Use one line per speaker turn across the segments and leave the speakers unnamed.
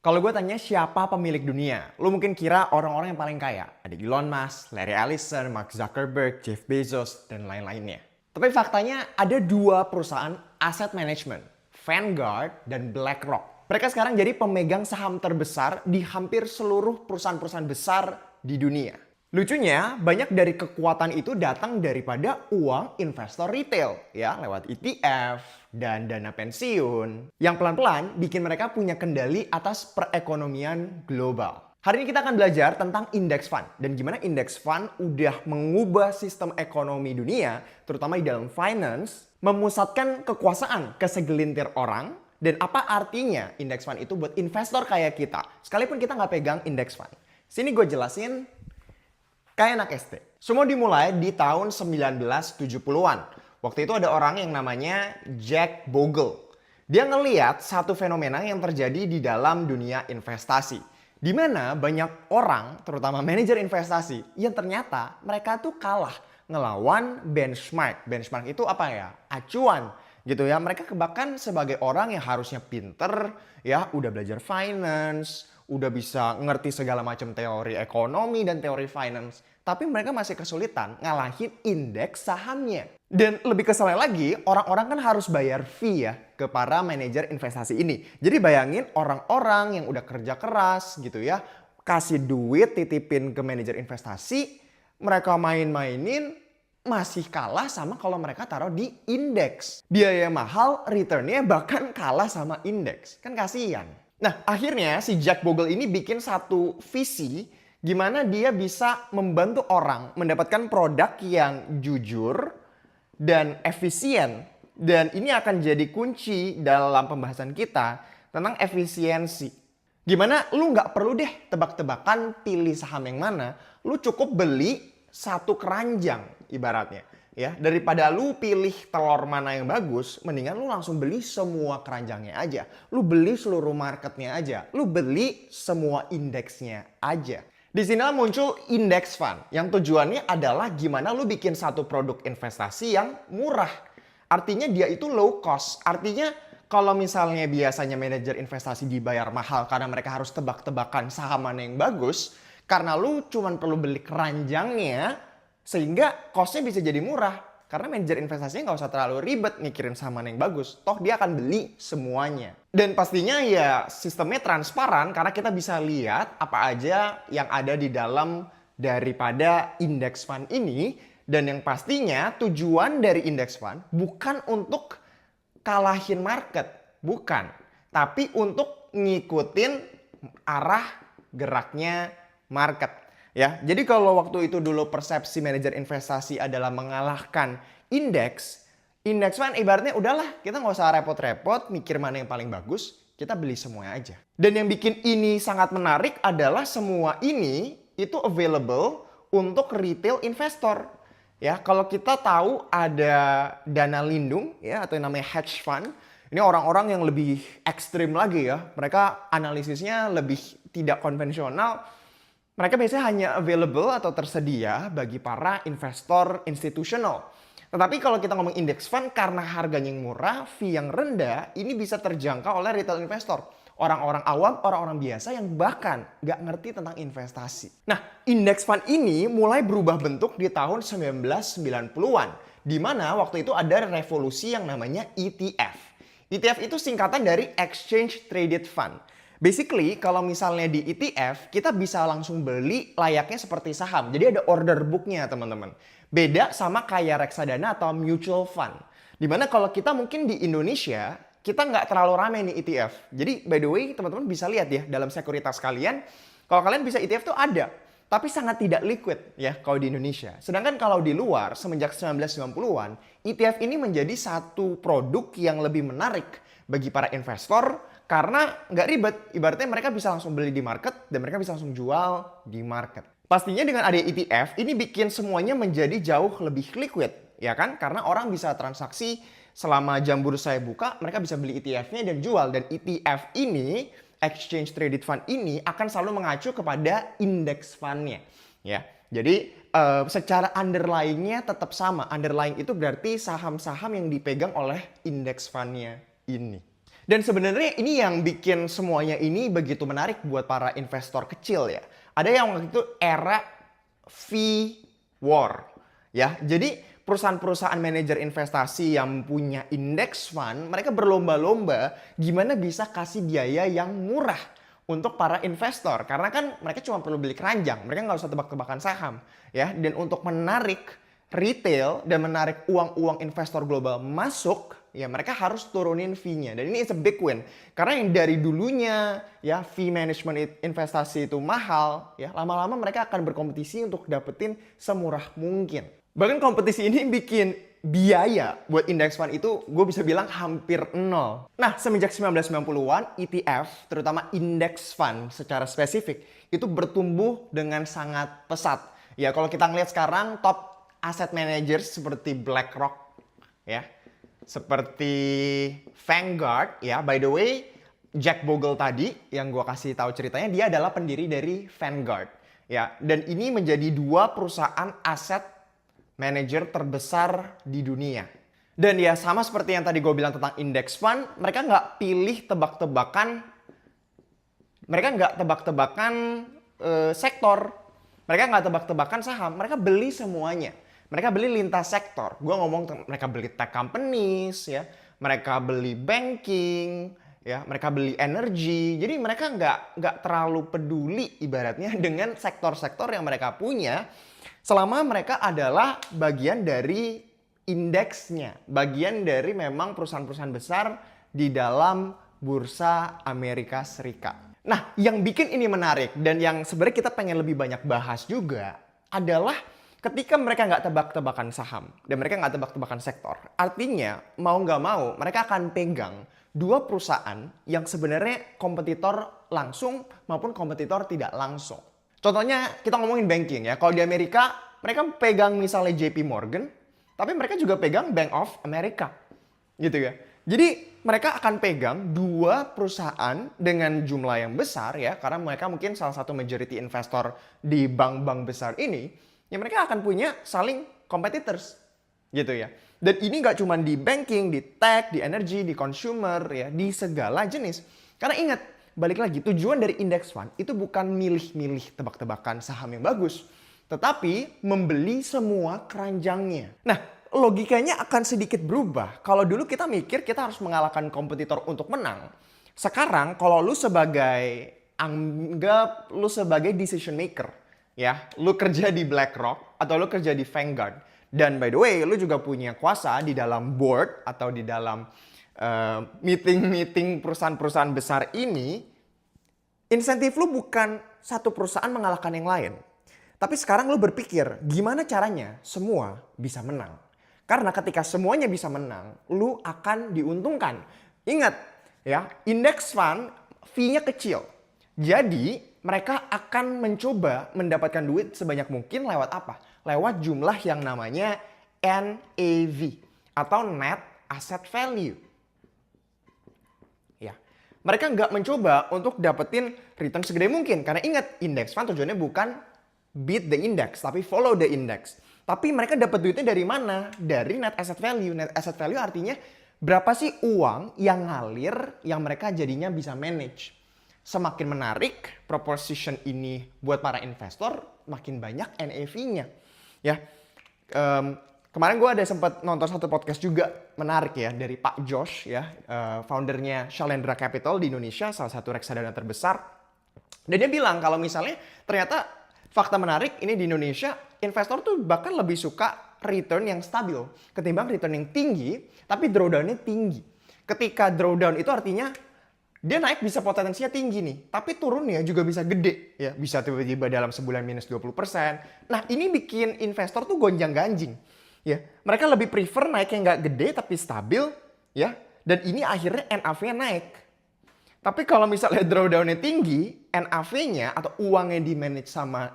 Kalau gue tanya siapa pemilik dunia, lu mungkin kira orang-orang yang paling kaya. Ada Elon Musk, Larry Ellison, Mark Zuckerberg, Jeff Bezos, dan lain-lainnya. Tapi faktanya ada dua perusahaan aset management, Vanguard dan BlackRock. Mereka sekarang jadi pemegang saham terbesar di hampir seluruh perusahaan-perusahaan besar di dunia. Lucunya, banyak dari kekuatan itu datang daripada uang investor retail, ya, lewat ETF dan dana pensiun, yang pelan-pelan bikin mereka punya kendali atas perekonomian global. Hari ini kita akan belajar tentang index fund dan gimana index fund udah mengubah sistem ekonomi dunia, terutama di dalam finance, memusatkan kekuasaan ke segelintir orang, dan apa artinya index fund itu buat investor kayak kita, sekalipun kita nggak pegang index fund. Sini gue jelasin kayak anak SD. Semua dimulai di tahun 1970-an. Waktu itu ada orang yang namanya Jack Bogle. Dia ngeliat satu fenomena yang terjadi di dalam dunia investasi. Di mana banyak orang, terutama manajer investasi, yang ternyata mereka tuh kalah ngelawan benchmark. Benchmark itu apa ya? Acuan gitu ya. Mereka bahkan sebagai orang yang harusnya pinter, ya udah belajar finance, udah bisa ngerti segala macam teori ekonomi dan teori finance. Tapi mereka masih kesulitan ngalahin indeks sahamnya. Dan lebih keselnya lagi, orang-orang kan harus bayar fee ya ke para manajer investasi ini. Jadi bayangin orang-orang yang udah kerja keras gitu ya, kasih duit titipin ke manajer investasi, mereka main-mainin, masih kalah sama kalau mereka taruh di indeks. Biaya mahal, returnnya bahkan kalah sama indeks. Kan kasihan. Nah, akhirnya si Jack Bogle ini bikin satu visi gimana dia bisa membantu orang mendapatkan produk yang jujur dan efisien. Dan ini akan jadi kunci dalam pembahasan kita tentang efisiensi. Gimana lu nggak perlu deh tebak-tebakan pilih saham yang mana. Lu cukup beli satu keranjang ibaratnya. Ya, daripada lu pilih telur mana yang bagus, mendingan lu langsung beli semua keranjangnya aja. Lu beli seluruh marketnya aja. Lu beli semua indeksnya aja. Di sinilah muncul index fund yang tujuannya adalah gimana lu bikin satu produk investasi yang murah. Artinya dia itu low cost. Artinya kalau misalnya biasanya manajer investasi dibayar mahal karena mereka harus tebak-tebakan saham mana yang bagus, karena lu cuma perlu beli keranjangnya sehingga costnya bisa jadi murah. Karena manajer investasinya nggak usah terlalu ribet mikirin saham mana yang bagus. Toh dia akan beli semuanya. Dan pastinya ya sistemnya transparan karena kita bisa lihat apa aja yang ada di dalam daripada index fund ini. Dan yang pastinya tujuan dari index fund bukan untuk kalahin market. Bukan. Tapi untuk ngikutin arah geraknya market. Ya, jadi kalau waktu itu dulu persepsi manajer investasi adalah mengalahkan indeks, index fund ibaratnya udahlah kita nggak usah repot-repot mikir mana yang paling bagus, kita beli semuanya aja. Dan yang bikin ini sangat menarik adalah semua ini itu available untuk retail investor. Ya, kalau kita tahu ada dana lindung ya atau yang namanya hedge fund, ini orang-orang yang lebih ekstrim lagi ya. Mereka analisisnya lebih tidak konvensional. Mereka biasanya hanya available atau tersedia bagi para investor institusional. Tetapi kalau kita ngomong index fund karena harganya yang murah, fee yang rendah, ini bisa terjangkau oleh retail investor. Orang-orang awam, orang-orang biasa yang bahkan nggak ngerti tentang investasi. Nah, index fund ini mulai berubah bentuk di tahun 1990-an. Di mana waktu itu ada revolusi yang namanya ETF. ETF itu singkatan dari Exchange Traded Fund. Basically, kalau misalnya di ETF, kita bisa langsung beli layaknya seperti saham. Jadi ada order booknya, teman-teman. Beda sama kayak reksadana atau mutual fund. Dimana kalau kita mungkin di Indonesia, kita nggak terlalu ramai nih ETF. Jadi by the way, teman-teman bisa lihat ya, dalam sekuritas kalian, kalau kalian bisa ETF tuh ada. Tapi sangat tidak liquid ya kalau di Indonesia. Sedangkan kalau di luar, semenjak 1990-an, ETF ini menjadi satu produk yang lebih menarik bagi para investor. Karena nggak ribet, ibaratnya mereka bisa langsung beli di market dan mereka bisa langsung jual di market. Pastinya dengan adanya ETF, ini bikin semuanya menjadi jauh lebih liquid, ya kan? Karena orang bisa transaksi selama jam bursa buka, mereka bisa beli ETF-nya dan jual. Dan ETF ini, Exchange Traded Fund ini akan selalu mengacu kepada index fund-nya. Ya, jadi secara underlying-nya tetap sama. Underlying itu berarti saham-saham yang dipegang oleh index fund-nya ini. Dan sebenarnya ini yang bikin semuanya ini begitu menarik buat para investor kecil ya. Ada yang waktu itu era V-War ya. Jadi perusahaan-perusahaan manajer investasi yang punya index fund, mereka berlomba-lomba gimana bisa kasih biaya yang murah untuk para investor. Karena kan mereka cuma perlu beli keranjang, mereka nggak usah tebak-tebakan saham ya. Dan untuk menarik retail dan menarik uang-uang investor global masuk, ya mereka harus turunin fee-nya. Dan ini is a big win. Karena yang dari dulunya ya fee management investasi itu mahal, ya lama-lama mereka akan berkompetisi untuk dapetin semurah mungkin. Bahkan kompetisi ini bikin biaya buat index fund itu gue bisa bilang hampir nol. Nah, semenjak 1990-an, ETF, terutama index fund secara spesifik, itu bertumbuh dengan sangat pesat. Ya, kalau kita ngeliat sekarang top asset managers seperti BlackRock, ya, seperti Vanguard, ya. By the way, Jack Bogle tadi yang gue kasih tahu ceritanya, dia adalah pendiri dari Vanguard, ya. Dan ini menjadi dua perusahaan aset manager terbesar di dunia. Dan ya sama seperti yang tadi gue bilang tentang index fund, mereka nggak pilih tebak-tebakan, mereka nggak tebak-tebakan sektor, mereka nggak tebak-tebakan saham, mereka beli semuanya. Mereka beli lintas sektor. Gue ngomong mereka beli tech companies, ya, mereka beli banking, ya, mereka beli energi. Jadi mereka nggak terlalu peduli ibaratnya dengan sektor-sektor yang mereka punya, selama mereka adalah bagian dari indeksnya, bagian dari memang perusahaan-perusahaan besar di dalam bursa Amerika Serikat. Nah, yang bikin ini menarik dan yang sebenarnya kita pengen lebih banyak bahas juga adalah ketika mereka nggak tebak-tebakan saham dan mereka nggak tebak-tebakan sektor, artinya mau nggak mau mereka akan pegang dua perusahaan yang sebenarnya kompetitor langsung maupun kompetitor tidak langsung. Contohnya kita ngomongin banking ya. Kalau di Amerika mereka pegang misalnya JP Morgan, tapi mereka juga pegang Bank of America, gitu ya. Jadi mereka akan pegang dua perusahaan dengan jumlah yang besar ya, karena mereka mungkin salah satu majority investor di bank-bank besar ini. Ya mereka akan punya saling competitors gitu ya. Dan ini nggak cuma di banking, di tech, di energy, di consumer ya, di segala jenis. Karena ingat, balik lagi tujuan dari index fund itu bukan milih-milih tebak-tebakan saham yang bagus, tetapi membeli semua keranjangnya. Nah, logikanya akan sedikit berubah. Kalau dulu kita mikir kita harus mengalahkan kompetitor untuk menang. Sekarang kalau lu sebagai anggap lu sebagai decision maker, ya, lu kerja di BlackRock atau lu kerja di Vanguard. Dan by the way, lu juga punya kuasa di dalam board atau di dalam meeting-meeting perusahaan-perusahaan besar ini. Insentif lu bukan satu perusahaan mengalahkan yang lain. Tapi sekarang lu berpikir, gimana caranya semua bisa menang? Karena ketika semuanya bisa menang, lu akan diuntungkan. Ingat, ya, index fund fee-nya kecil. Jadi, mereka akan mencoba mendapatkan duit sebanyak mungkin lewat apa? Lewat jumlah yang namanya NAV atau Net Asset Value. Ya, mereka nggak mencoba untuk dapetin return segede mungkin. Karena ingat, index fund tujuannya bukan beat the index, tapi follow the index. Tapi mereka dapat duitnya dari mana? Dari Net Asset Value. Net Asset Value artinya berapa sih uang yang ngalir yang mereka jadinya bisa manage. Semakin menarik proposition ini buat para investor, makin banyak NAV-nya. Ya, kemarin gue ada sempat nonton satu podcast juga menarik ya dari Pak Josh ya, foundernya Shalendra Capital di Indonesia, salah satu reksadana terbesar. Dan dia bilang kalau misalnya ternyata fakta menarik ini di Indonesia, investor tuh bahkan lebih suka return yang stabil ketimbang return yang tinggi, tapi drawdown-nya tinggi. Ketika drawdown itu artinya dia naik bisa potensinya tinggi nih, tapi turunnya juga bisa gede. Ya, bisa tiba-tiba dalam sebulan minus 20%. Nah, ini bikin investor tuh gonjang-ganjing. Ya, mereka lebih prefer naik yang nggak gede tapi stabil, ya. Dan ini akhirnya NAV-nya naik. Tapi kalau misalnya drawdown-nya tinggi, NAV-nya atau uangnya di-manage sama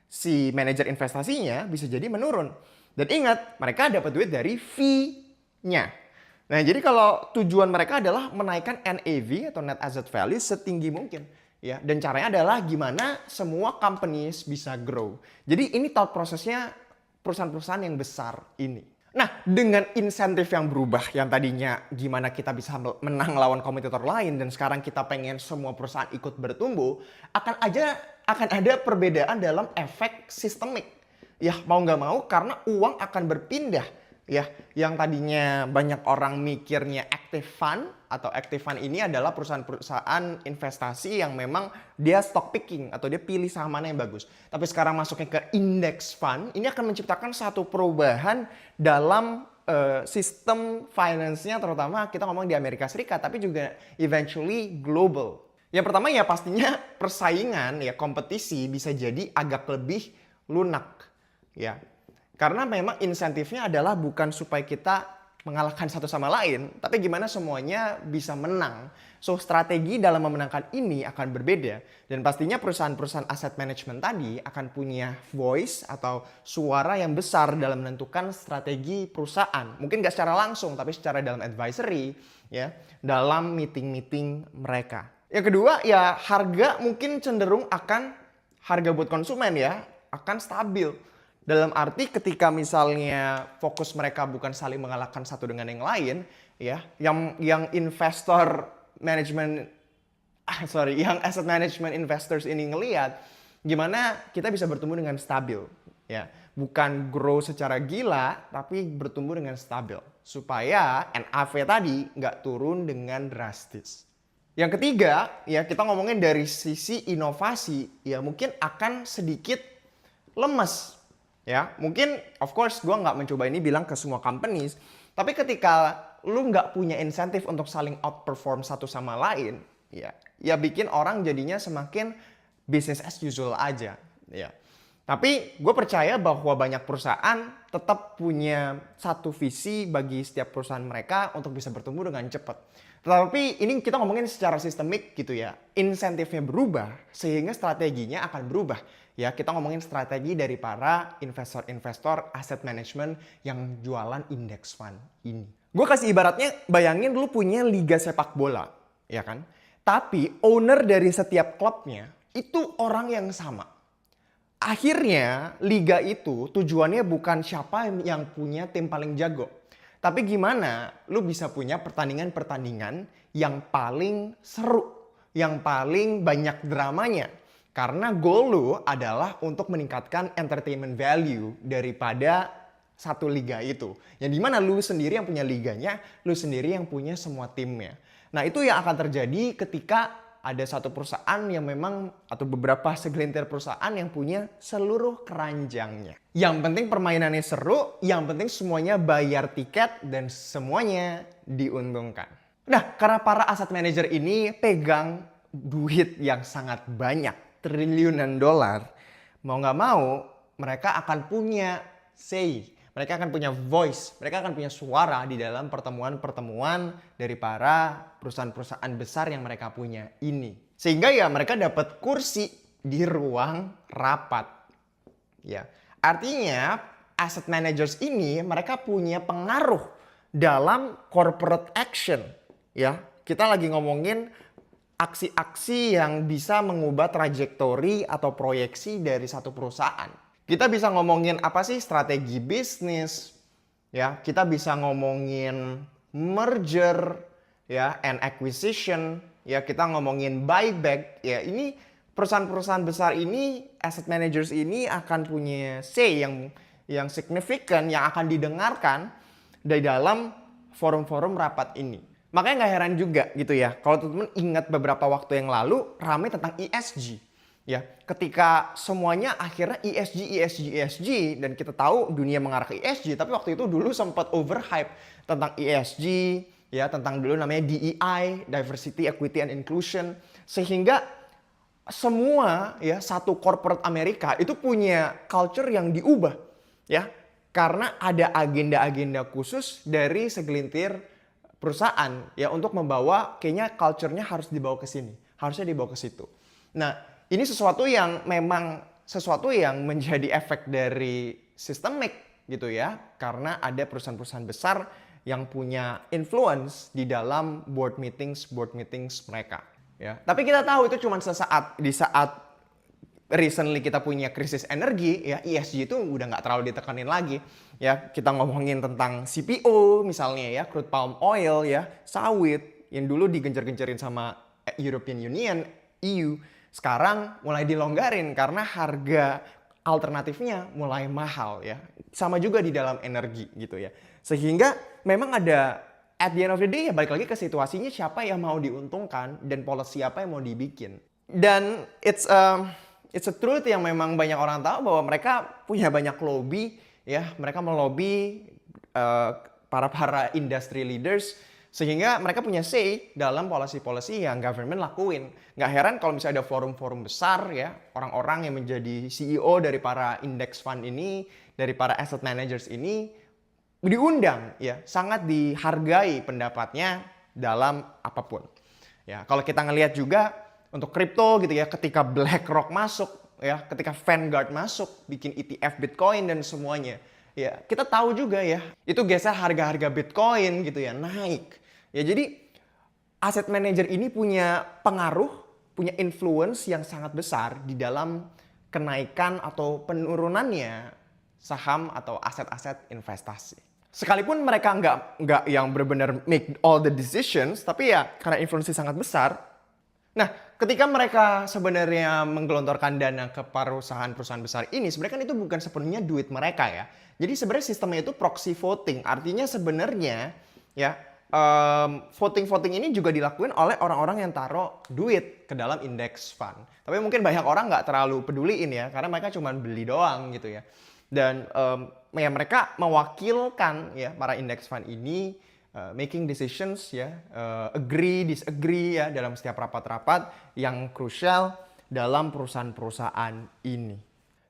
si manajer investasinya bisa jadi menurun. Dan ingat, mereka dapat duit dari fee-nya. Nah, jadi kalau tujuan mereka adalah menaikkan NAV atau Net Asset Value setinggi mungkin. Ya, dan caranya adalah gimana semua companies bisa grow. Jadi ini thought prosesnya perusahaan-perusahaan yang besar ini. Nah, dengan insentif yang berubah, yang tadinya gimana kita bisa menang lawan kompetitor lain, dan sekarang kita pengen semua perusahaan ikut bertumbuh, akan ada perbedaan dalam efek sistemik. Ya, mau nggak mau karena uang akan berpindah. Ya, yang tadinya banyak orang mikirnya active fund, atau active fund ini adalah perusahaan-perusahaan investasi yang memang dia stock picking atau dia pilih saham mana yang bagus. Tapi sekarang masuknya ke index fund, ini akan menciptakan satu perubahan dalam sistem finance-nya, terutama kita ngomong di Amerika Serikat, tapi juga eventually global. Yang pertama ya pastinya persaingan, ya kompetisi bisa jadi agak lebih lunak. Ya, karena memang insentifnya adalah bukan supaya kita mengalahkan satu sama lain, tapi gimana semuanya bisa menang. So, strategi dalam memenangkan ini akan berbeda. Dan pastinya perusahaan-perusahaan asset management tadi akan punya voice atau suara yang besar dalam menentukan strategi perusahaan. Mungkin nggak secara langsung, tapi secara dalam advisory, ya, dalam meeting-meeting mereka. Yang kedua, ya harga mungkin cenderung akan, harga buat konsumen ya, akan stabil. Dalam arti ketika misalnya fokus mereka bukan saling mengalahkan satu dengan yang lain, ya, yang investor management, yang asset management investors ini ngelihat, gimana kita bisa bertumbuh dengan stabil, ya, bukan grow secara gila, tapi bertumbuh dengan stabil, supaya NAV tadi nggak turun dengan drastis. Yang ketiga, ya kita ngomongin dari sisi inovasi, ya mungkin akan sedikit lemes. Ya, mungkin of course gue nggak mencoba ini bilang ke semua companies, tapi ketika lu nggak punya insentif untuk saling outperform satu sama lain, ya bikin orang jadinya semakin business as usual aja. Ya. Tapi gue percaya bahwa banyak perusahaan tetap punya satu visi bagi setiap perusahaan mereka untuk bisa bertumbuh dengan cepat. Tetapi ini kita ngomongin secara sistemik gitu ya. Insentifnya berubah sehingga strateginya akan berubah. Ya, kita ngomongin strategi dari para investor-investor asset management yang jualan index fund ini. Gue kasih ibaratnya, bayangin lu punya liga sepak bola, ya kan? Tapi owner dari setiap klubnya itu orang yang sama. Akhirnya liga itu tujuannya bukan siapa yang punya tim paling jago. Tapi gimana lu bisa punya pertandingan-pertandingan yang paling seru, yang paling banyak dramanya. Karena goal lu adalah untuk meningkatkan entertainment value daripada satu liga itu. Yang dimana lu sendiri yang punya liganya, lu sendiri yang punya semua timnya. Nah itu yang akan terjadi ketika ada satu perusahaan yang memang, atau beberapa segelintir perusahaan yang punya seluruh keranjangnya. Yang penting permainannya seru, yang penting semuanya bayar tiket dan semuanya diuntungkan. Nah, karena para asset manager ini pegang duit yang sangat banyak, triliunan dolar, mau nggak mau mereka akan punya say. Mereka akan punya voice, mereka akan punya suara di dalam pertemuan-pertemuan dari para perusahaan-perusahaan besar yang mereka punya ini. Sehingga ya mereka dapat kursi di ruang rapat. Ya, artinya asset managers ini mereka punya pengaruh dalam corporate action. Ya, kita lagi ngomongin aksi-aksi yang bisa mengubah trajektori atau proyeksi dari satu perusahaan. Kita bisa ngomongin apa sih strategi bisnis, ya. Kita bisa ngomongin merger, ya, and acquisition, ya. Kita ngomongin buyback, ya. Ini perusahaan-perusahaan besar ini, asset managers ini akan punya say yang signifikan, yang akan didengarkan dari dalam forum-forum rapat ini. Makanya nggak heran juga gitu ya, kalau teman-teman ingat beberapa waktu yang lalu ramai tentang ESG. Ya, ketika semuanya akhirnya ESG, dan kita tahu dunia mengarah ke ESG, tapi waktu itu dulu sempat overhype tentang ESG, ya, tentang dulu namanya DEI, Diversity, Equity, and Inclusion, sehingga semua ya satu corporate Amerika itu punya culture yang diubah, ya, karena ada agenda-agenda khusus dari segelintir perusahaan ya untuk membawa kayaknya culture-nya harus dibawa ke sini, harusnya dibawa ke situ. Nah, ini sesuatu yang memang menjadi efek dari sistemik gitu ya, karena ada perusahaan-perusahaan besar yang punya influence di dalam board meetings mereka. Ya, tapi kita tahu itu cuma sesaat, di saat recently kita punya krisis energi, ya ESG itu udah nggak terlalu ditekanin lagi. Ya, kita ngomongin tentang CPO misalnya ya, crude palm oil ya, sawit yang dulu digencar-gencarin sama European Union, EU, sekarang mulai dilonggarin karena harga alternatifnya mulai mahal ya. Sama juga di dalam energi gitu ya. Sehingga memang ada at the end of the day ya balik lagi ke situasinya siapa yang mau diuntungkan dan policy apa yang mau dibikin. Dan it's a truth yang memang banyak orang tahu bahwa mereka punya banyak lobby ya, mereka melobi para industry leaders sehingga mereka punya say dalam policy-policy yang government lakuin. Nggak heran kalau misalnya ada forum-forum besar ya, orang-orang yang menjadi CEO dari para index fund ini, dari para asset managers ini diundang ya, sangat dihargai pendapatnya dalam apapun. Ya, kalau kita ngelihat juga untuk kripto gitu ya, ketika BlackRock masuk ya, ketika Vanguard masuk bikin ETF Bitcoin dan semuanya. Ya, kita tahu juga ya, itu geser harga-harga Bitcoin gitu ya, naik. Ya, jadi asset manager ini punya pengaruh, punya influence yang sangat besar di dalam kenaikan atau penurunannya saham atau aset-aset investasi. Sekalipun mereka nggak yang benar-benar make all the decisions, tapi ya karena influence sangat besar. Nah, ketika mereka sebenarnya menggelontorkan dana ke perusahaan-perusahaan besar ini, sebenarnya kan itu bukan sepenuhnya duit mereka ya. Jadi sebenarnya sistemnya itu proxy voting. Artinya sebenarnya ya voting-voting ini juga dilakuin oleh orang-orang yang taruh duit ke dalam index fund. Tapi mungkin banyak orang nggak terlalu peduliin ya, karena mereka cuma beli doang gitu ya. Dan ya mereka mewakilkan ya para index fund ini making decisions ya, agree, disagree ya dalam setiap rapat-rapat yang krusial dalam perusahaan-perusahaan ini.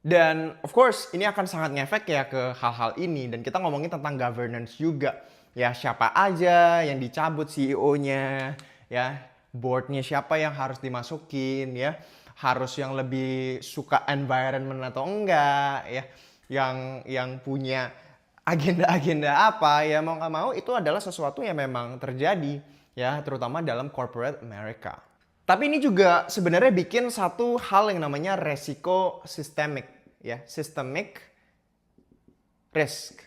Dan of course ini akan sangat ngefek ya ke hal-hal ini, dan kita ngomongin tentang governance juga. Ya siapa aja yang dicabut CEO-nya, ya board-nya siapa yang harus dimasukin ya, harus yang lebih suka environment atau enggak ya, yang punya agenda-agenda apa ya, mau nggak mau itu adalah sesuatu yang memang terjadi ya, terutama dalam corporate America. Tapi ini juga sebenarnya bikin satu hal yang namanya resiko sistemik ya, systemic risk.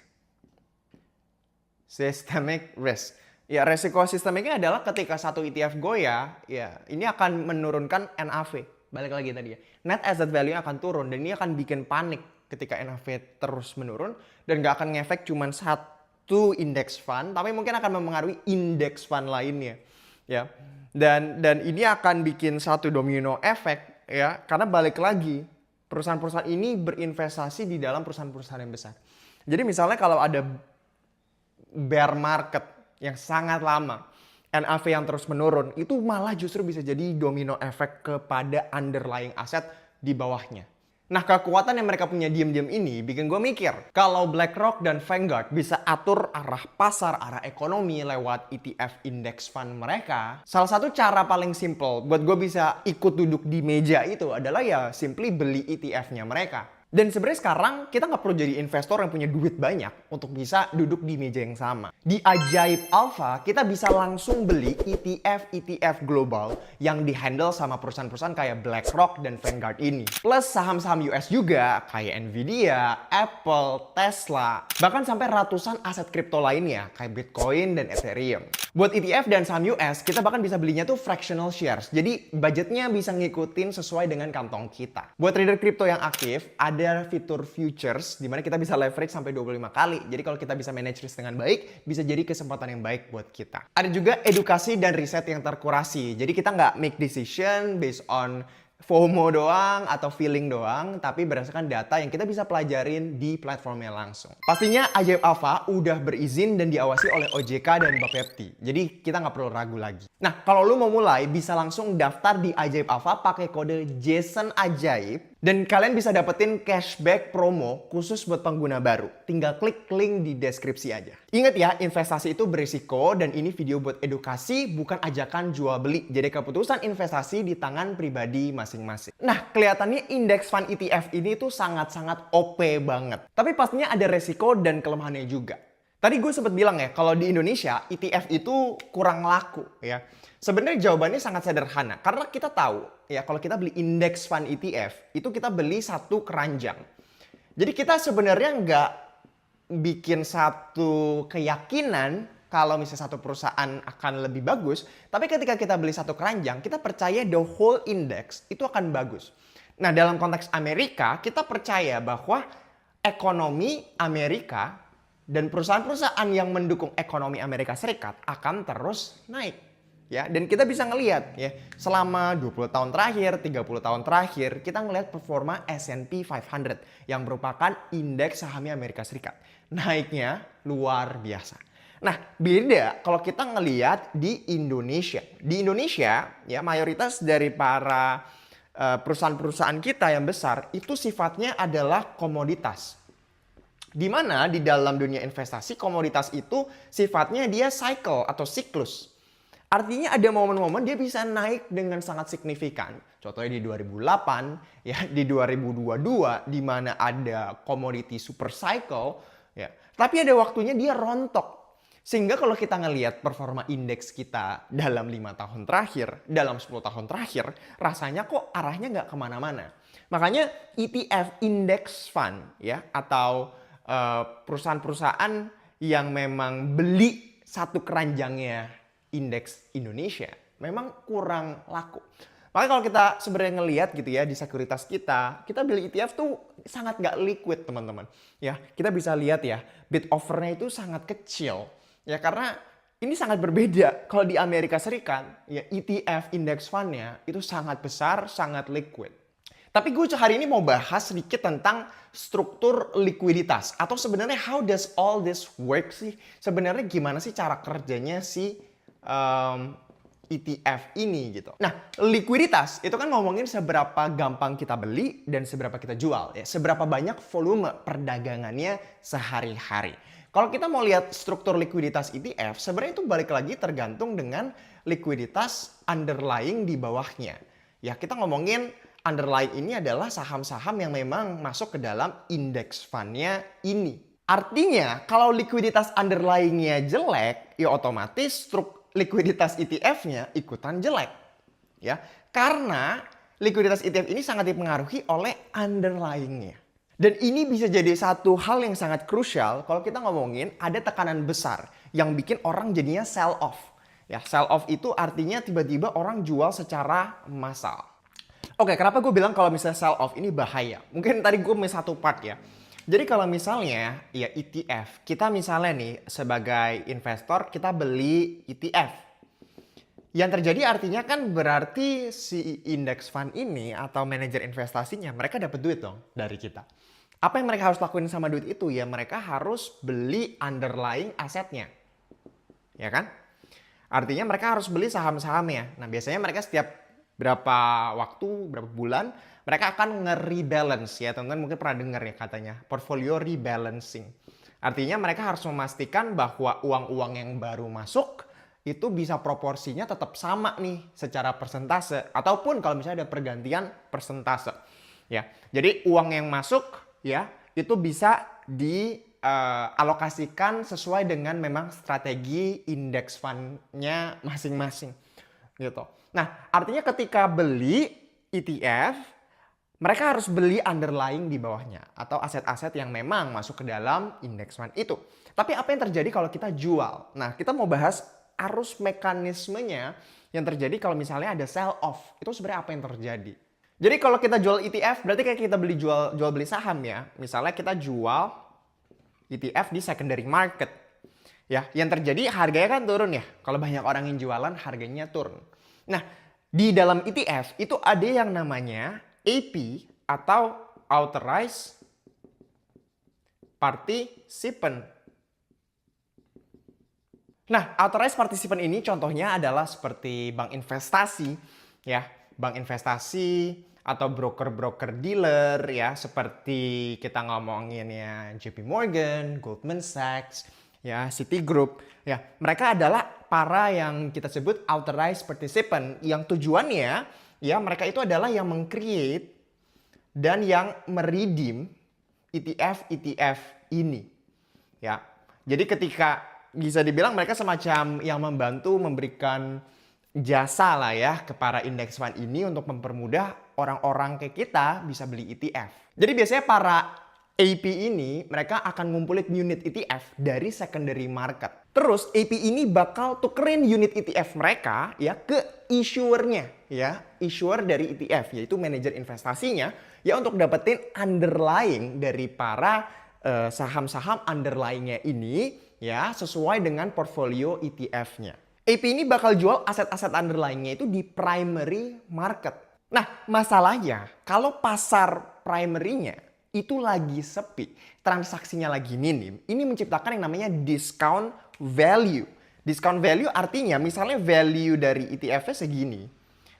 Systemic risk. Ya, resiko sistemiknya adalah ketika satu ETF goyah, ya ini akan menurunkan NAV. Balik lagi tadi ya. Net asset value akan turun dan ini akan bikin panik ketika NAV terus menurun, dan gak akan ngefek cuma satu index fund, tapi mungkin akan mempengaruhi index fund lainnya. Ya. Dan ini akan bikin satu domino efek ya, karena balik lagi perusahaan-perusahaan ini berinvestasi di dalam perusahaan-perusahaan yang besar. Jadi misalnya kalau ada bear market yang sangat lama, NAV yang terus menurun, itu malah justru bisa jadi domino efek kepada underlying aset di bawahnya. Nah, kekuatan yang mereka punya diam-diam ini bikin gue mikir, kalau BlackRock dan Vanguard bisa atur arah pasar, arah ekonomi lewat ETF index fund mereka, salah satu cara paling simple buat gue bisa ikut duduk di meja itu adalah ya simply beli ETF-nya mereka. Dan sebenarnya sekarang kita nggak perlu jadi investor yang punya duit banyak untuk bisa duduk di meja yang sama. Di Ajaib Alpha kita bisa langsung beli ETF global yang dihandle sama perusahaan-perusahaan kayak BlackRock dan Vanguard ini. Plus saham-saham US juga kayak Nvidia, Apple, Tesla, bahkan sampai ratusan aset kripto lainnya kayak Bitcoin dan Ethereum. Buat ETF dan saham US kita bahkan bisa belinya tuh fractional shares. Jadi budgetnya bisa ngikutin sesuai dengan kantong kita. Buat trader kripto yang aktif, ada fitur futures di mana kita bisa leverage sampai 25 kali. Jadi kalau kita bisa manage risk dengan baik, bisa jadi kesempatan yang baik buat kita. Ada juga edukasi dan riset yang terkurasi. Jadi kita nggak make decision based on FOMO doang atau feeling doang, tapi berdasarkan data yang kita bisa pelajarin di platformnya langsung. Pastinya Ajaib Alpha udah berizin dan diawasi oleh OJK dan Bapepti. Jadi kita nggak perlu ragu lagi. Nah, kalau lu mau mulai bisa langsung daftar di Ajaib Alpha pakai kode Jason Ajaib. Dan kalian bisa dapetin cashback promo khusus buat pengguna baru. Tinggal klik link di deskripsi aja. Ingat ya, investasi itu berisiko dan ini video buat edukasi, bukan ajakan jual beli. Jadi keputusan investasi di tangan pribadi masing-masing. Nah, kelihatannya index fund ETF ini tuh sangat-sangat OP banget. Tapi pastinya ada resiko dan kelemahannya juga. Tadi gue sempat bilang ya, kalau di Indonesia ETF itu kurang laku ya. Sebenarnya jawabannya sangat sederhana, karena kita tahu ya kalau kita beli index fund ETF, itu kita beli satu keranjang. Jadi kita sebenarnya nggak bikin satu keyakinan kalau misalnya satu perusahaan akan lebih bagus, tapi ketika kita beli satu keranjang, kita percaya the whole index itu akan bagus. Nah, dalam konteks Amerika, kita percaya bahwa ekonomi Amerika dan perusahaan-perusahaan yang mendukung ekonomi Amerika Serikat akan terus naik. Ya, dan kita bisa ngelihat ya, selama 20 tahun terakhir, 30 tahun terakhir, kita ngelihat performa S&P 500 yang merupakan indeks sahamnya Amerika Serikat. Naiknya luar biasa. Nah, beda kalau kita ngelihat di Indonesia. Di Indonesia, ya mayoritas dari para perusahaan-perusahaan kita yang besar itu sifatnya adalah komoditas. Di mana di dalam dunia investasi komoditas itu sifatnya dia cycle atau siklus. Artinya ada momen-momen dia bisa naik dengan sangat signifikan. Contohnya di 2008, ya di 2022 di mana ada komoditi super cycle, ya. Tapi ada waktunya dia rontok. Sehingga kalau kita ngelihat performa indeks kita dalam 5 tahun terakhir, dalam 10 tahun terakhir, rasanya kok arahnya nggak kemana-mana. Makanya ETF Index Fund ya atau perusahaan-perusahaan yang memang beli satu keranjangnya indeks Indonesia memang kurang laku. Makanya kalau kita sebenarnya ngelihat gitu ya di sekuritas kita beli ETF tuh sangat nggak liquid teman-teman. Ya kita bisa lihat ya bid offernya itu sangat kecil. Ya karena ini sangat berbeda. Kalau di Amerika Serikat ya ETF index fundnya itu sangat besar, sangat liquid. Tapi gue hari ini mau bahas sedikit tentang struktur likuiditas. Atau sebenarnya how does all this work sih? Sebenarnya gimana sih cara kerjanya si ETF ini gitu. Nah, likuiditas itu kan ngomongin seberapa gampang kita beli dan seberapa kita jual. Ya, seberapa banyak volume perdagangannya sehari-hari. Kalau kita mau lihat struktur likuiditas ETF, sebenarnya itu balik lagi tergantung dengan likuiditas underlying di bawahnya. Ya, kita ngomongin underlying ini adalah saham-saham yang memang masuk ke dalam index fund-nya ini. Artinya kalau likuiditas underlying-nya jelek, ya otomatis likuiditas ETF-nya ikutan jelek. Ya, karena likuiditas ETF ini sangat dipengaruhi oleh underlying-nya. Dan ini bisa jadi satu hal yang sangat krusial kalau kita ngomongin ada tekanan besar yang bikin orang jadinya sell off. Ya, sell off itu artinya tiba-tiba orang jual secara massal. Oke, kenapa gue bilang kalau misalnya sell off ini bahaya? Mungkin tadi gue satu part ya. Jadi kalau misalnya ya ETF, kita misalnya nih sebagai investor kita beli ETF. Yang terjadi artinya kan berarti si index fund ini atau manajer investasinya mereka dapat duit dong dari kita. Apa yang mereka harus lakuin sama duit itu? Ya mereka harus beli underlying asetnya. Ya kan? Artinya mereka harus beli saham-sahamnya. Nah biasanya mereka setiap berapa waktu, berapa bulan, mereka akan nge-rebalance ya. Teman-teman mungkin pernah dengar ya katanya, portfolio rebalancing. Artinya mereka harus memastikan bahwa uang-uang yang baru masuk itu bisa proporsinya tetap sama nih secara persentase. Ataupun kalau misalnya ada pergantian persentase. Ya, jadi uang yang masuk ya itu bisa dialokasikan sesuai dengan memang strategi index fund-nya masing-masing gitu. Nah, artinya ketika beli ETF, mereka harus beli underlying di bawahnya atau aset-aset yang memang masuk ke dalam index fund itu. Tapi apa yang terjadi kalau kita jual? Nah, kita mau bahas arus mekanismenya yang terjadi kalau misalnya ada sell off. Itu sebenarnya apa yang terjadi? Jadi kalau kita jual ETF, berarti kayak kita beli jual beli saham ya. Misalnya kita jual ETF di secondary market. Ya, yang terjadi harganya kan turun ya. Kalau banyak orang yang jualan, harganya turun. Nah, di dalam ETF itu ada yang namanya AP atau Authorized Participant. Nah, Authorized Participant ini contohnya adalah seperti bank investasi, ya, bank investasi atau broker-broker dealer, ya, seperti kita ngomongin ya JP Morgan, Goldman Sachs, ya, Citigroup, ya, mereka adalah para yang kita sebut authorized participant yang tujuannya ya mereka itu adalah yang meng-create dan yang meredeem ETF ini. Ya. Jadi ketika bisa dibilang mereka semacam yang membantu memberikan jasa lah ya ke para index fund ini untuk mempermudah orang-orang kayak kita bisa beli ETF. Jadi biasanya para AP ini mereka akan ngumpulin unit ETF dari secondary market. Terus AP ini bakal tukerin unit ETF mereka ya ke issuernya ya, issuer dari ETF yaitu manajer investasinya ya untuk dapetin underlying dari para saham-saham underlyingnya ini ya sesuai dengan portfolio ETF-nya. AP ini bakal jual aset-aset underlyingnya itu di primary market. Nah, masalahnya kalau pasar primary-nya itu lagi sepi, transaksinya lagi minim, ini menciptakan yang namanya discount value. Discount value artinya misalnya value dari ETF-nya segini,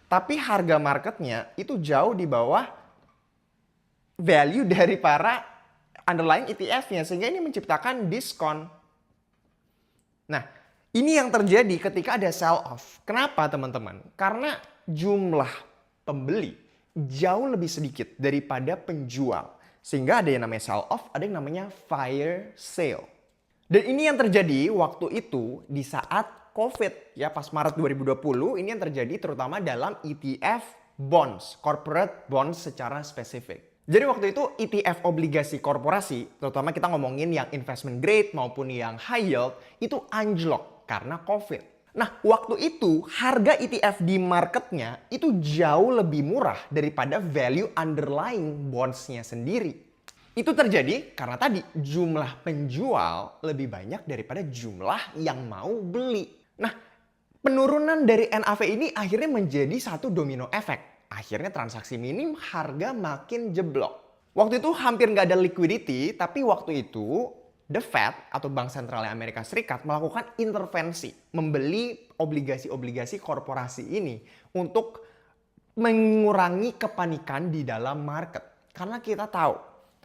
tapi harga marketnya itu jauh di bawah value dari para underlying ETF-nya, sehingga ini menciptakan diskon. Nah, ini yang terjadi ketika ada sell off. Kenapa teman-teman? Karena jumlah pembeli jauh lebih sedikit daripada penjual. Sehingga ada yang namanya sell off, ada yang namanya fire sale. Dan ini yang terjadi waktu itu di saat COVID ya, pas Maret 2020 ini yang terjadi terutama dalam ETF bonds, corporate bonds secara spesifik. Jadi waktu itu ETF obligasi korporasi, terutama kita ngomongin yang investment grade maupun yang high yield, itu anjlok karena COVID. Nah, waktu itu harga ETF di marketnya itu jauh lebih murah daripada value underlying bonds-nya sendiri. Itu terjadi karena tadi jumlah penjual lebih banyak daripada jumlah yang mau beli. Nah, penurunan dari NAV ini akhirnya menjadi satu domino efek. Akhirnya transaksi minim, harga makin jeblok. Waktu itu hampir nggak ada liquidity, tapi waktu itu The Fed atau Bank Sentral Amerika Serikat melakukan intervensi, membeli obligasi-obligasi korporasi ini untuk mengurangi kepanikan di dalam market. Karena kita tahu,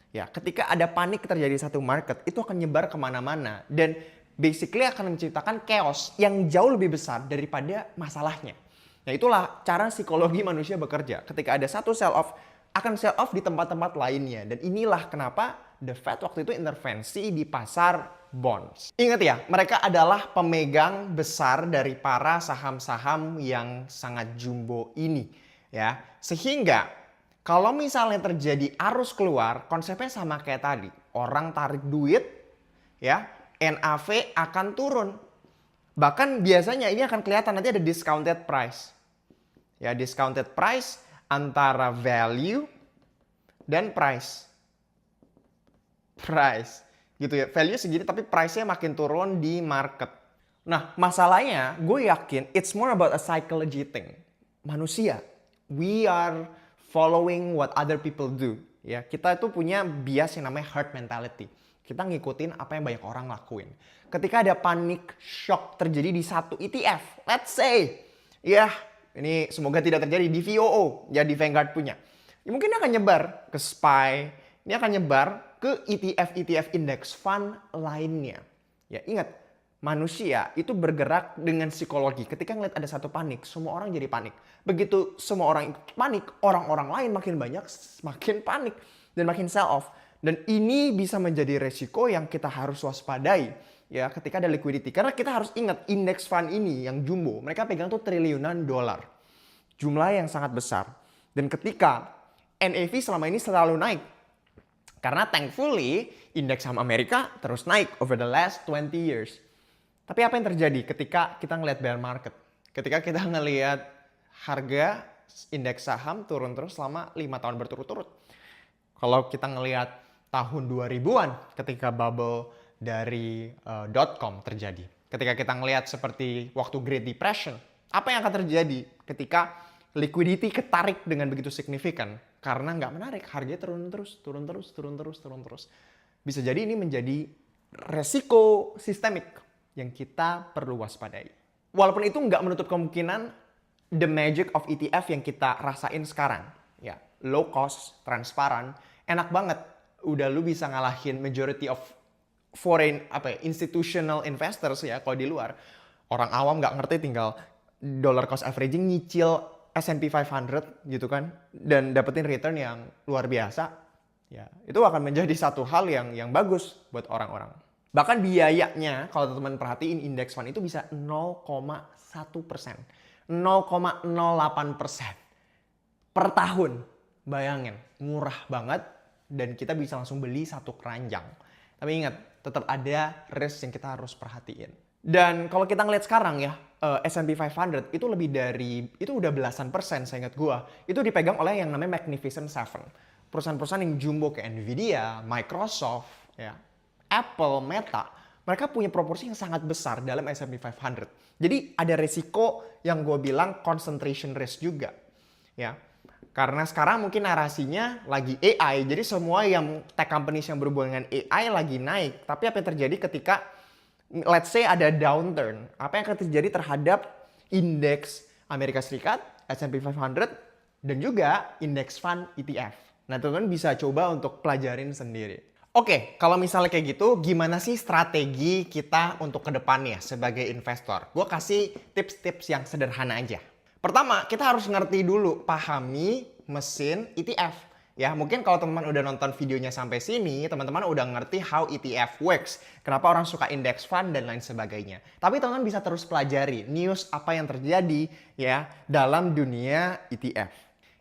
ya ketika ada panik terjadi satu market, itu akan nyebar kemana-mana. Dan basically akan menciptakan chaos yang jauh lebih besar daripada masalahnya. Nah itulah cara psikologi manusia bekerja. Ketika ada satu sell off, akan sell off di tempat-tempat lainnya. Dan inilah kenapa The Fed waktu itu intervensi di pasar bonds. Ingat ya, mereka adalah pemegang besar dari para saham-saham yang sangat jumbo ini. Ya, sehingga kalau misalnya terjadi arus keluar, konsepnya sama kayak tadi. Orang tarik duit, ya, NAV akan turun. Bahkan biasanya ini akan kelihatan nanti ada discounted price. Ya, discounted price antara value dan price. Price gitu ya, value segini tapi price-nya makin turun di market. Nah masalahnya gue yakin it's more about a psychology thing. Manusia, we are following what other people do. Ya, kita itu punya bias yang namanya herd mentality. Kita ngikutin apa yang banyak orang lakuin. Ketika ada panic shock terjadi di satu ETF, let's say, ya ini semoga tidak terjadi di VOO, ya di Vanguard punya. Ya, mungkin akan nyebar ke SPY, ini akan nyebar ke ETF index fund lainnya. Ya ingat, manusia itu bergerak dengan psikologi. Ketika ngeliat ada satu panik, semua orang jadi panik. Begitu semua orang panik, orang-orang lain makin banyak, makin panik dan makin sell off. Dan ini bisa menjadi resiko yang kita harus waspadai ya ketika ada liquidity. Karena kita harus ingat index fund ini yang jumbo, mereka pegang tuh triliunan dolar. Jumlah yang sangat besar. Dan ketika NAV selama ini selalu naik. Karena thankfully indeks saham Amerika terus naik over the last 20 years. Tapi apa yang terjadi ketika kita ngelihat bear market? Ketika kita ngelihat harga indeks saham turun terus selama 5 tahun berturut-turut. Kalau kita ngelihat tahun 2000-an ketika bubble dari .com terjadi. Ketika kita ngelihat seperti waktu Great Depression, apa yang akan terjadi ketika liquidity ketarik dengan begitu signifikan? Karena nggak menarik, harganya turun terus. Bisa jadi ini menjadi resiko sistemik yang kita perlu waspadai. Walaupun itu nggak menutup kemungkinan the magic of ETF yang kita rasain sekarang. Ya, low cost, transparan, enak banget. Udah lu bisa ngalahin majority of foreign institutional investors ya kalau di luar. Orang awam nggak ngerti tinggal dollar cost averaging nyicil S&P 500 gitu kan dan dapetin return yang luar biasa ya itu akan menjadi satu hal yang bagus buat orang-orang. Bahkan biayanya, kalau teman-teman perhatiin, index fund itu bisa 0,1%. 0,08% per tahun. Bayangin, murah banget dan kita bisa langsung beli satu keranjang. Tapi ingat, tetap ada risk yang kita harus perhatiin. Dan kalau kita ngeliat sekarang ya, S&P 500 itu lebih dari, itu udah belasan persen saya ingat gua. Itu dipegang oleh yang namanya Magnificent Seven. Perusahaan-perusahaan yang jumbo kayak Nvidia, Microsoft, ya, Apple, Meta, mereka punya proporsi yang sangat besar dalam S&P 500. Jadi ada resiko yang gue bilang concentration risk juga. Ya, karena sekarang mungkin narasinya lagi AI, jadi semua yang tech companies yang berhubungan dengan AI lagi naik. Tapi apa yang terjadi ketika, let's say ada downturn, apa yang akan terjadi terhadap indeks Amerika Serikat, S&P 500, dan juga indeks fund ETF. Nah, teman-teman bisa coba untuk pelajarin sendiri. Oke, kalau misalnya kayak gitu, gimana sih strategi kita untuk ke depannya sebagai investor? Gue kasih tips-tips yang sederhana aja. Pertama, kita harus ngerti dulu, pahami mesin ETF. Ya, mungkin kalau teman-teman udah nonton videonya sampai sini, teman-teman udah ngerti how ETF works. Kenapa orang suka index fund dan lain sebagainya. Tapi teman-teman bisa terus pelajari news apa yang terjadi ya dalam dunia ETF.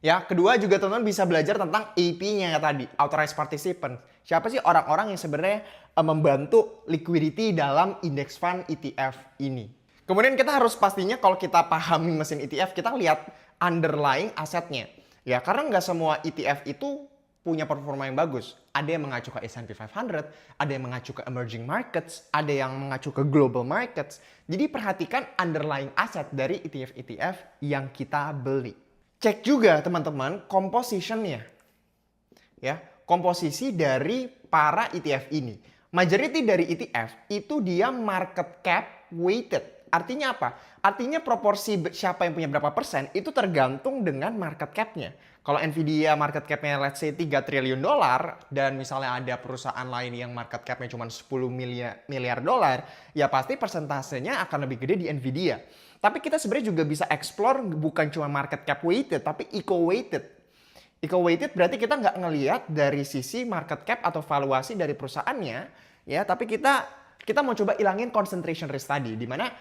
Ya, kedua juga teman-teman bisa belajar tentang AP-nya tadi, authorized participant. Siapa sih orang-orang yang sebenarnya membantu liquidity dalam index fund ETF ini. Kemudian kita harus pastinya kalau kita pahami mesin ETF, kita lihat underlying asetnya. Ya, karena nggak semua ETF itu punya performa yang bagus. Ada yang mengacu ke S&P 500, ada yang mengacu ke emerging markets, ada yang mengacu ke global markets. Jadi perhatikan underlying aset dari ETF-ETF yang kita beli. Cek juga teman-teman compositionnya. Ya, komposisi dari para ETF ini. Majority dari ETF itu dia market cap weighted. Artinya apa? Artinya proporsi siapa yang punya berapa persen itu tergantung dengan market cap-nya. Kalau Nvidia market cap-nya let's say 3 triliun dolar dan misalnya ada perusahaan lain yang market cap-nya cuma 10 miliar dolar, ya pasti persentasenya akan lebih gede di Nvidia. Tapi kita sebenarnya juga bisa explore bukan cuma market cap weighted tapi eco weighted. Eco weighted berarti kita nggak ngelihat dari sisi market cap atau valuasi dari perusahaannya, ya, tapi kita mau coba ilangin concentration risk tadi, di mana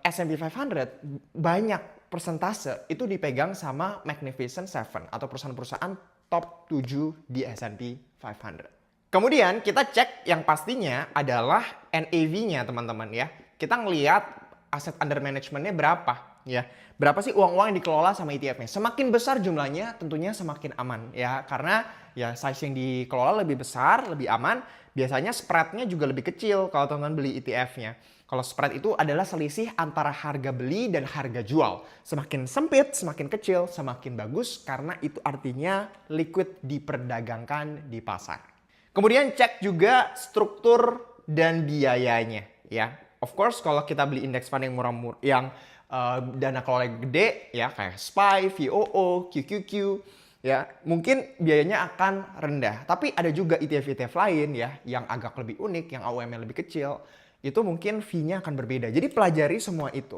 S&P 500 banyak persentase itu dipegang sama Magnificent Seven atau perusahaan-perusahaan top 7 di S&P 500. Kemudian kita cek yang pastinya adalah NAV-nya teman-teman ya. Kita ngelihat aset under management-nya berapa ya. Berapa sih uang-uang yang dikelola sama ETF-nya? Semakin besar jumlahnya tentunya semakin aman ya, karena ya size yang dikelola lebih besar, lebih aman. Biasanya spread-nya juga lebih kecil kalau teman-teman beli ETF-nya. Kalau spread itu adalah selisih antara harga beli dan harga jual. Semakin sempit, semakin kecil, semakin bagus karena itu artinya liquid diperdagangkan di pasar. Kemudian cek juga struktur dan biayanya ya. Of course kalau kita beli indeks fund yang murah-murah, yang dana kelola gede ya kayak SPY, VOO, QQQ ya, mungkin biayanya akan rendah. Tapi ada juga ETF-ETF lain ya yang agak lebih unik, yang AUM-nya lebih kecil. Itu mungkin fee-nya akan berbeda. Jadi pelajari semua itu.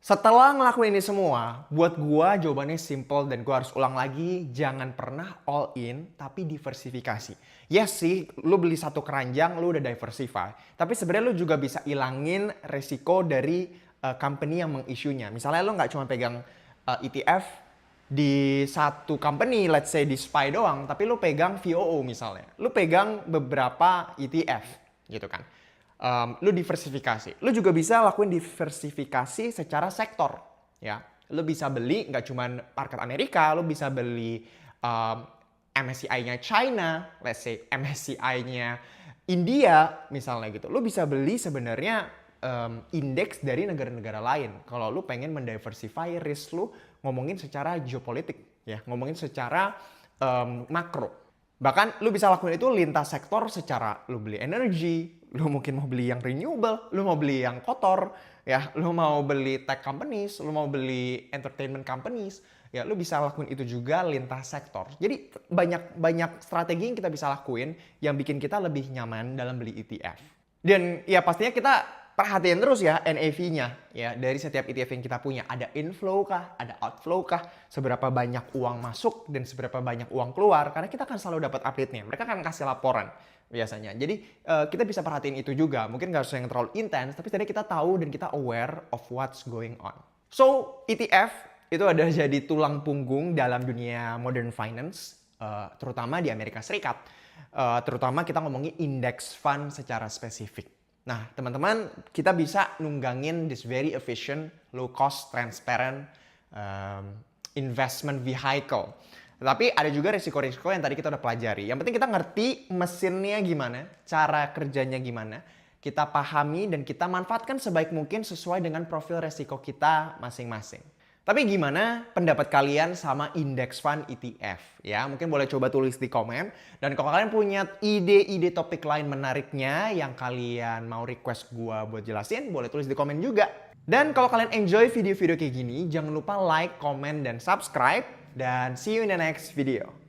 Setelah ngelakuin ini semua, buat gua jawabannya simple dan gua harus ulang lagi, jangan pernah all in tapi diversifikasi. Yes sih, lu beli satu keranjang, lu udah diversify. Tapi sebenarnya lu juga bisa ilangin resiko dari company yang mengisunya. Misalnya lu nggak cuma pegang ETF di satu company, let's say di SPY doang, tapi lu pegang VOO misalnya. Lu pegang beberapa ETF gitu kan. Lu diversifikasi. Lu juga bisa lakuin diversifikasi secara sektor. Ya, lu bisa beli nggak cuma market Amerika, lu bisa beli MSCI-nya China, let's say MSCI-nya India misalnya gitu. Lu bisa beli sebenarnya indeks dari negara-negara lain. Kalau lu pengen mendiversify risk lu, ngomongin secara geopolitik, ya, ngomongin secara makro. Bahkan lu bisa lakuin itu lintas sektor secara lu beli energi, lu mungkin mau beli yang renewable, lu mau beli yang kotor, ya, lu mau beli tech companies, lu mau beli entertainment companies, ya, lu bisa lakuin itu juga lintas sektor. Jadi banyak strategi yang kita bisa lakuin yang bikin kita lebih nyaman dalam beli ETF. Dan ya pastinya kita perhatiin terus ya NAV-nya ya dari setiap ETF yang kita punya. Ada inflow kah, ada outflow kah, seberapa banyak uang masuk dan seberapa banyak uang keluar, karena kita akan selalu dapat update-nya. Mereka akan kasih laporan biasanya. Jadi kita bisa perhatiin itu juga. Mungkin nggak usah yang terlalu intens, tapi tadi kita tahu dan kita aware of what's going on. So ETF itu ada jadi tulang punggung dalam dunia modern finance, terutama di Amerika Serikat. Terutama kita ngomongin index fund secara spesifik. Nah, teman-teman, kita bisa nunggangin this very efficient, low cost, transparent investment vehicle. Tapi ada juga risiko-risiko yang tadi kita udah pelajari. Yang penting kita ngerti mesinnya gimana, cara kerjanya gimana, kita pahami dan kita manfaatkan sebaik mungkin sesuai dengan profil resiko kita masing-masing. Tapi gimana pendapat kalian sama index fund ETF? Ya, mungkin boleh coba tulis di komen. Dan kalau kalian punya ide-ide topik lain menariknya yang kalian mau request gua buat jelasin, boleh tulis di komen juga. Dan kalau kalian enjoy video-video kayak gini, jangan lupa like, comment, dan subscribe. Dan see you in the next video.